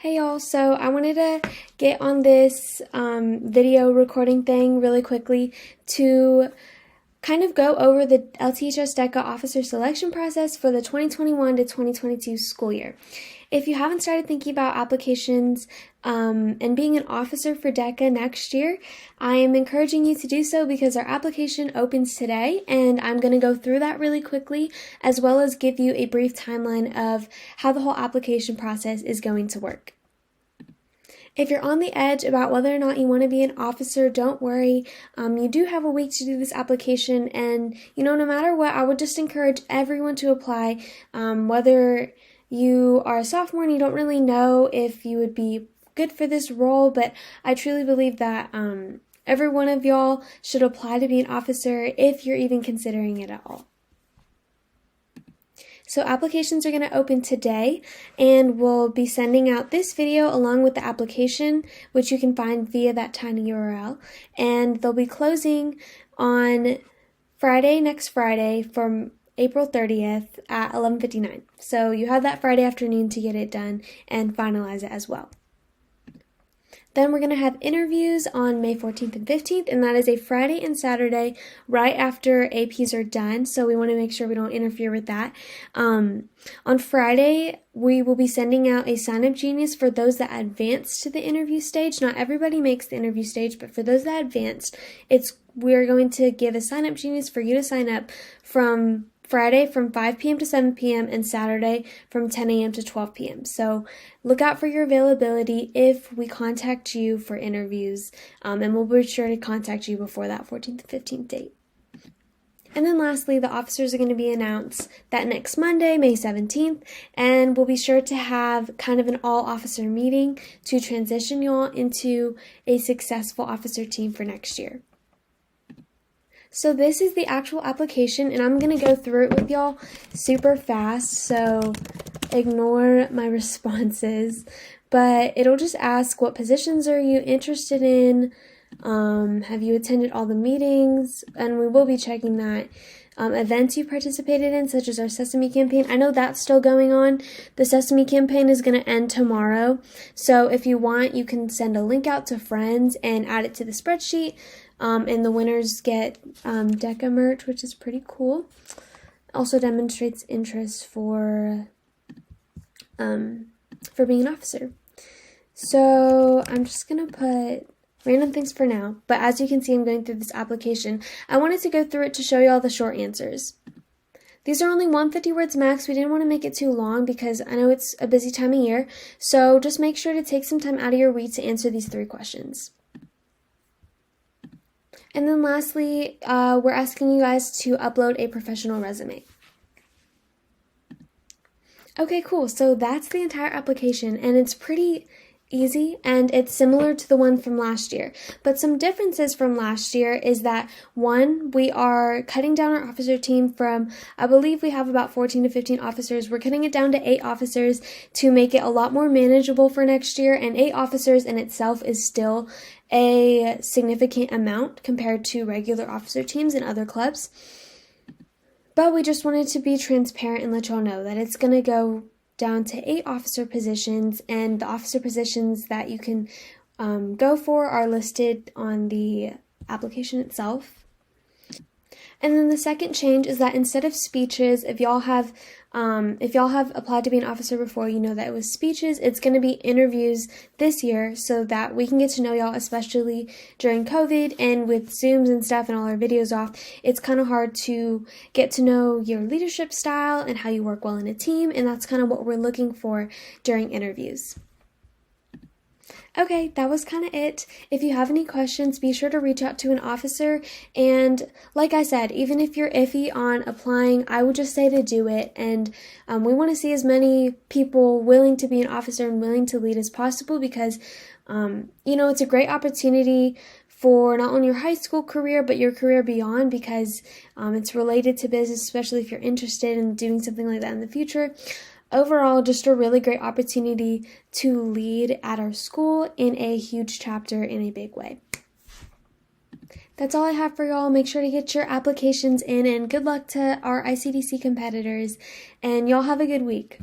Hey y'all, so I wanted to get on this video recording thing really quickly to kind of go over the LTHS DECA officer selection process for the 2021 to 2022 school year. If you haven't started thinking about applications and being an officer for DECA next year, I am encouraging you to do so because our application opens today, and I'm going to go through that really quickly, as well as give you a brief timeline of how the whole application process is going to work. If you're on the edge about whether or not you want to be an officer, don't worry. You do have a week to do this application, and no matter what, I would just encourage everyone to apply. Whether you are a sophomore and you don't really know if you would be good for this role, but I truly believe that every one of y'all should apply to be an officer if you're even considering it at all. So applications are going to open today, and we'll be sending out this video along with the application, which you can find via that tiny URL, and they'll be closing on next Friday from April 30th at 11:59. So you have that Friday afternoon to get it done and finalize it as well. Then we're going to have interviews on May 14th and 15th, and that is a Friday and Saturday right after APs are done, so we want to make sure we don't interfere with that. On Friday, we will be sending out a sign-up genius for those that advance to the interview stage. Not everybody makes the interview stage, but for those that advanced, we're going to give a sign-up genius for you to sign up from Friday from 5 p.m. to 7 p.m. and Saturday from 10 a.m. to 12 p.m. So look out for your availability if we contact you for interviews, and we'll be sure to contact you before that 14th to 15th date. And then lastly, the officers are going to be announced that next Monday, May 17th, and we'll be sure to have kind of an all-officer meeting to transition y'all into a successful officer team for next year. So this is the actual application, and I'm going to go through it with y'all super fast, so ignore my responses. But it'll just ask, what positions are you interested in? Have you attended all the meetings? And we will be checking that. Events you participated in, such as our Sesame campaign. I know that's still going on. The Sesame campaign is going to end tomorrow. So if you want, you can send a link out to friends and add it to the spreadsheet. And the winners get DECA merch, which is pretty cool. Also demonstrates interest for being an officer. So I'm just going to put random things for now, but as you can see, I'm going through this application. I wanted to go through it to show you all the short answers. These are only 150 words max. We didn't want to make it too long because I know it's a busy time of year, so just make sure to take some time out of your week to answer these 3 questions. And then lastly, we're asking you guys to upload a professional resume. Okay, cool. So that's the entire application, and it's pretty easy, and it's similar to the one from last year. But some differences from last year is that, one, we are cutting down our officer team from, I believe we have about 14 to 15 officers. We're cutting it down to 8 officers to make it a lot more manageable for next year, and 8 officers in itself is still a significant amount compared to regular officer teams in other clubs. But we just wanted to be transparent and let y'all know that it's going to go down to 8 officer positions, and the officer positions that you can go for are listed on the application itself. And then the second change is that instead of speeches, if y'all have applied to be an officer before, you know that it was speeches. It's going to be interviews this year so that we can get to know y'all, especially during COVID and with Zooms and stuff and all our videos off. It's kind of hard to get to know your leadership style and how you work well in a team, and that's kind of what we're looking for during interviews. Okay, that was kind of it. If you have any questions, be sure to reach out to an officer. And like I said, even if you're iffy on applying, I would just say to do it. And we want to see as many people willing to be an officer and willing to lead as possible because, it's a great opportunity for not only your high school career, but your career beyond because it's related to business, especially if you're interested in doing something like that in the future. Overall, just a really great opportunity to lead at our school in a huge chapter in a big way. That's all I have for y'all. Make sure to get your applications in, and good luck to our ICDC competitors, and y'all have a good week.